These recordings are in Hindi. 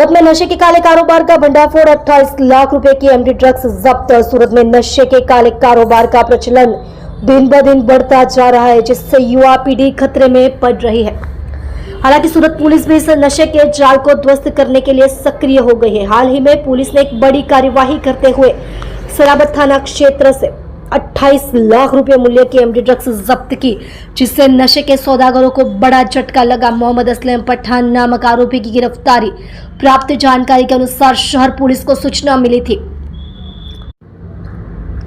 सूरत में नशे के काले कारोबार का भंडाफोड़, 28 लाख रुपए की एमडी ड्रग्स जब्त। सूरत में नशे के काले कारोबार का प्रचलन दिन ब दिन बढ़ता जा रहा है, जिससे युवा पीढ़ी खतरे में पड़ रही है। हालांकि सूरत पुलिस भी इस नशे के जाल को ध्वस्त करने के लिए सक्रिय हो गई है। हाल ही में पुलिस ने एक बड़ी कार्यवाही करते हुए सलाबत थाना क्षेत्र से 28 लाख रुपए मूल्य की एमडी ड्रग्स जब्त की, जिससे नशे के सौदागरों को बड़ा झटका लगा। मोहम्मद असलम पठान नामक आरोपी की गिरफ्तारी। प्राप्त जानकारी के अनुसार शहर पुलिस को सूचना मिली थी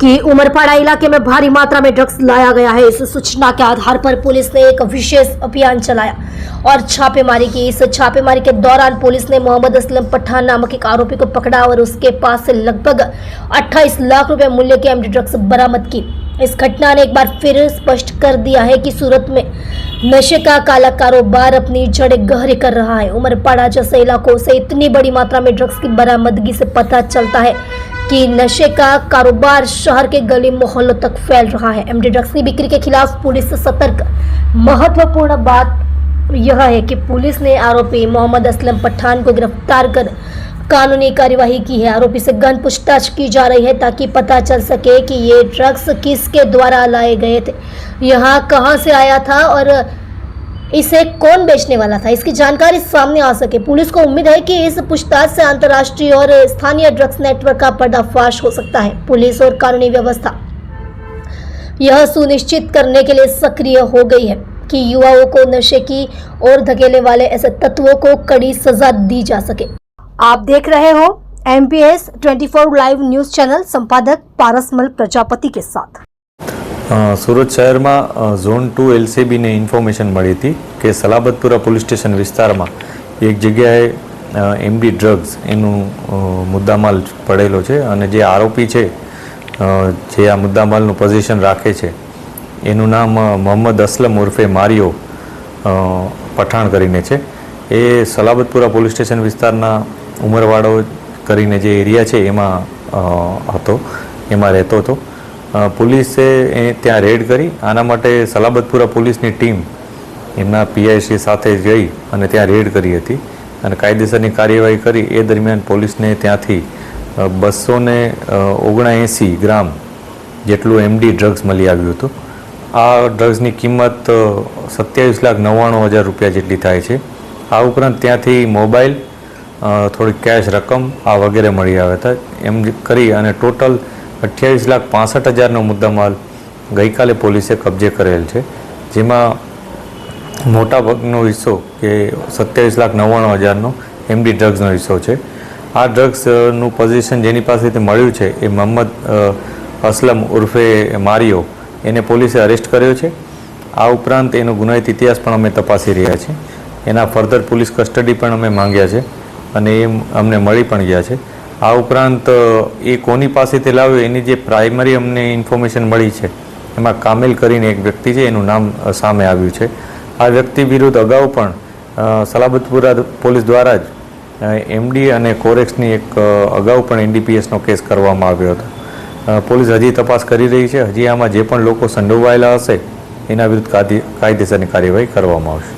कि उमरपाड़ा इलाके में भारी मात्रा में ड्रग्स लाया गया है। इस सूचना के आधार पर पुलिस ने एक विशेष अभियान चलाया और छापेमारी की। इस छापेमारी के दौरान पुलिस ने मोहम्मद असलम पठान नामक एक आरोपी को पकड़ा और उसके पास से लगभग 28 लाख रुपए मूल्य की एमडी ड्रग्स बरामद की। इस घटना ने एक बार फिर स्पष्ट कर दिया है कि सूरत में नशे का काला कारोबार अपनी जड़ें गहरी कर रहा है। उमरपाड़ा जैसे इलाकों से इतनी बड़ी मात्रा में ड्रग्स की बरामदगी से पता चलता है कि नशे का कारोबार शहर के गली मोहल्लों तक फैल रहा है। एमडी ड्रग्स की बिक्री के खिलाफ पुलिस सतर्क। महत्वपूर्ण बात यह है कि पुलिस ने आरोपी मोहम्मद असलम पठान को गिरफ्तार कर कानूनी कार्यवाही की है। आरोपी से गहन पूछताछ की जा रही है ताकि पता चल सके कि ये ड्रग्स किसके द्वारा लाए गए थे, यहाँ कहाँ से आया था और इसे कौन बेचने वाला था। इसकी जानकारी सामने आ सके। पुलिस को उम्मीद है कि इस पूछताछ से अंतर्राष्ट्रीय और स्थानीय ड्रग्स नेटवर्क का पर्दाफाश हो सकता है। पुलिस और कानूनी व्यवस्था यह सुनिश्चित करने के लिए सक्रिय हो गई है कि युवाओं को नशे की ओर धकेलने वाले ऐसे तत्वों को कड़ी सजा दी जा सके। आप देख रहे हो MPS 24 लाइव न्यूज चैनल, संपादक पारसमल प्रजापति के साथ। सूरत शहर में ઝોન 2 LCB ने इन्फॉर्मेशन मળી थी कि सलाबतपुरा पुलिस स्टेशन विस्तार में एक जगह MD ड्रग्स एनु मुद्दामाल पड़ेलो छे अने जे आरोपी छे जे आ मुद्दामालनु पोजीशन राखे छे एनु नाम मोहम्मद असलम उर्फे मारियो पठाण करीने छे। ए सलाबतपुरा पुलिस स्टेशन विस्तारना उमरवाड़ो करीने जे एरिया छे एमां हतो, एमां रहेतो हतो। पुलिसे ત્યાં રેડ કરી આના માટે સલાબતપુરા પોલીસની ટીમ એમના PIC સાથે જઈ અને ત્યાં રેડ કરી હતી અને કાયદેસરની કાર્યવાહી કરી। એ દરમિયાન પોલીસને ત્યાંથી 279 ગ્રામ જેટલું MD ડ્રગ્સ મળી આવ્યું હતું। આ ડ્રગ્સની કિંમત 27,99,000 રૂપિયા જેટલી થાય છે। આ ઉપરાંત ત્યાંથી મોબાઈલ, થોડી કેશ રકમ આ વગેરે મળી આવ્યા હતા। એમ કરી અને ટોટલ 28,65,000 मुद्दामाल गई काले पुलिसे कब्जे करेल है, जेमा मोटा भागनो हिस्सो के 27,99,000 MD ड्रग्सनो हिस्सो है। आ ड्रग्सनु पोजीशन जेनी पासेथी मळ्युं छे ए मोहम्मद असलम उर्फे मारियो एने पुलिसे अरेस्ट कर्यो छे। आ उपरांत एनो गुनाहित इतिहास पण अमे तपासी रह्या छे। एना फर्धर पुलिस कस्टडी पण अमे मांग्या छे अने ए अमने मळी पण गया छे। आ उपरांत ए कोनी पासेथी लाव्यो एनी जे प्राइमरी अमने इन्फॉर्मेशन मળી છે એમાં કામિલ કરીને એક વ્યક્તિ છે, એનું નામ સામે આવ્યું છે। આ વ્યક્તિ વિરુદ્ધ અગાઉ પણ સલાબતપુરા પોલીસ દ્વારા જ MD અને કોરેક્સની એક અગાઉ પણ NDPSનો કેસ કરવામાં આવ્યો હતો। પોલીસ હજી તપાસ કરી રહી છે। હજી આમાં જે પણ લોકો સંડોવાયેલા હશે એના વિરુદ્ધ કાયદેસરની કાર્યવાહી કરવામાં આવશે।